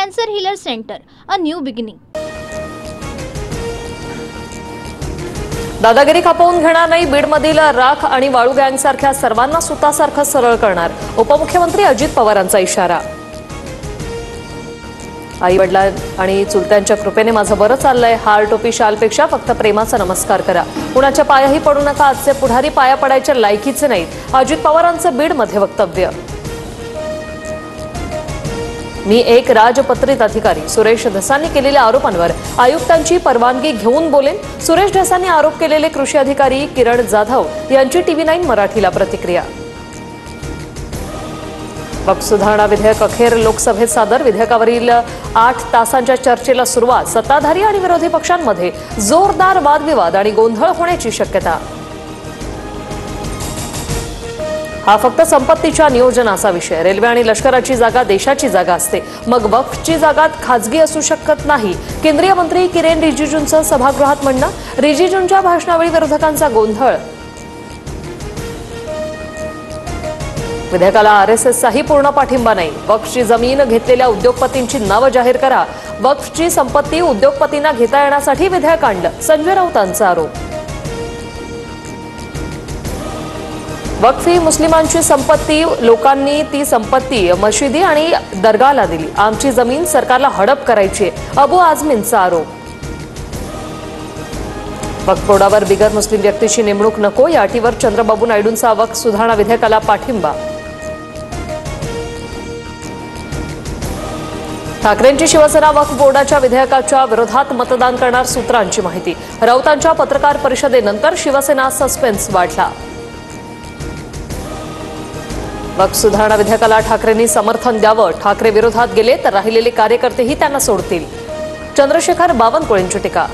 Cancer Healer Center, a new beginning. दादागिरी खपवून घेणार नाही. बीडमधील राख आणि वाळू गँगसारख्या सर्वांना सुतासारखं सरळ करणार. उपमुख्यमंत्री अजित पवारांचा इशारा. आई वडिला आणि चुलत्यांच्या कृपेने माझं बरं चाललंय. हार टोपी शालपेक्षा फक्त प्रेमाचा नमस्कार करा. कुणाच्या पायाही पडू नका. आजचे पुढारी पाया पडायच्या लायकीचे नाहीत. अजित पवारांचं बीडमध्ये वक्तव्य. मी एक राजपत्रित अधिकारी. सुरेश धसांनी केलेल्या आरोपांवर आयुक्तांची परवानगी घेऊन बोलेन. सुरेश धसांनी आरोप केलेले कृषी अधिकारी किरण जाधव यांची TV9 मराठीला प्रतिक्रिया. वक्फ सुधारणा विधेयक अखेर लोकसभेत सादर. विधेयकावरील 8 तासांच्या चर्चेला सुरुवात. सत्ताधारी आणि विरोधी पक्षांमध्ये जोरदार वादविवाद आणि गोंधळ होण्याची शक्यता. हा फक्त संपत्तीच्या नियोजनाचा विषय. रेल्वे आणि लष्कराची जागा देशाची जागा असते. मग वक्फची जागा खाजगी असू शकत नाही. केंद्रीय मंत्री किरेन रिजिजूंचं सभागृहात म्हणणं. रिजिजूंच्या भाषणावेळी विरोधकांचा गोंधळ. विधेयकाला RSSचाही पूर्ण पाठिंबा नाही. वक्फची जमीन घेतलेल्या उद्योगपतींची नावं जाहीर करा. वक्फची संपत्ती उद्योगपतींना घेता येण्यासाठी विधेयक आणलं. संजय राऊतांचा आरोप. वक्फ ही मुस्लिमांची संपत्ती. लोकांनी ती संपत्ती मशिदी आणि दर्गाला दिली. आमची जमीन सरकारला हडप करायची. अबू आझमींचा आरोप. वक्फ बोर्डावर बिगर मुस्लिम व्यक्तीची नेमणूक नको. या अटीवर चंद्रबाबू नायडूंचा वक्फ सुधारणा विधेयकाला पाठिंबा. ठाकरेंची शिवसेना वक्फ बोर्डाच्या विधेयकाच्या विरोधात मतदान करणार. सूत्रांची माहिती. राऊतांच्या पत्रकार परिषदेनंतर शिवसेना सस्पेन्स वाढला. वक्फ सुधारणा विधेयकाला ठाकरेंनी समर्थन द्यावं. ठाकरे विरोधात गेले तर राहिलेले कार्यकर्तेही त्यांना सोडतील. चंद्रशेखर बावनकुळेंची टीका.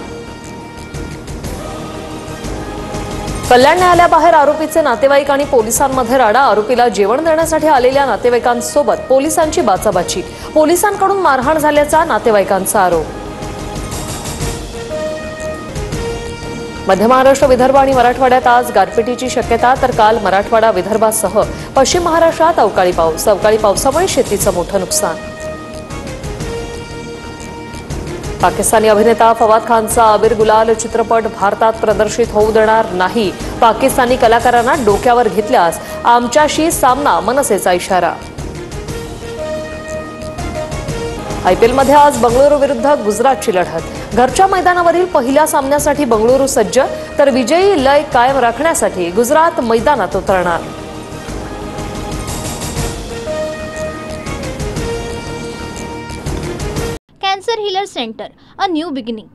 कल्याण न्यायालयाबाहेर आरोपीचे नातेवाईक आणि पोलिसांमध्ये राडा. आरोपीला जेवण देण्यासाठी आलेल्या नातेवाईकांसोबत पोलिसांची बाचाबाची. पोलिसांकडून मारहाण झाल्याचा नातेवाईकांचा आरोप. मध्य महाराष्ट्र, विदर्भ आणि मराठवाड्यात आज गारपिटीची शक्यता. तर काल मराठवाडा, विदर्भासह पश्चिम महाराष्ट्रात अवकाळी पाऊस. अवकाळी पावसामुळे शेतीचं मोठं नुकसान. पाकिस्तानी अभिनेता फवाद खानचा अबीर गुलाल चित्रपट भारतात प्रदर्शित होऊ देणार नाही. पाकिस्तानी कलाकारांना डोक्यावर घेतल्यास आमच्याशी सामना. मनसेचा इशारा. IPLमध्ये आज बंगळुरू विरुद्ध गुजरातची लढत. घरच्या मैदानावरील पहिल्या सामन्यासाठी बंगळुरू सज्ज. तर विजयी लय कायम राखण्यासाठी गुजरात मैदानात उतरणार. Cancer Healer Center, a new beginning.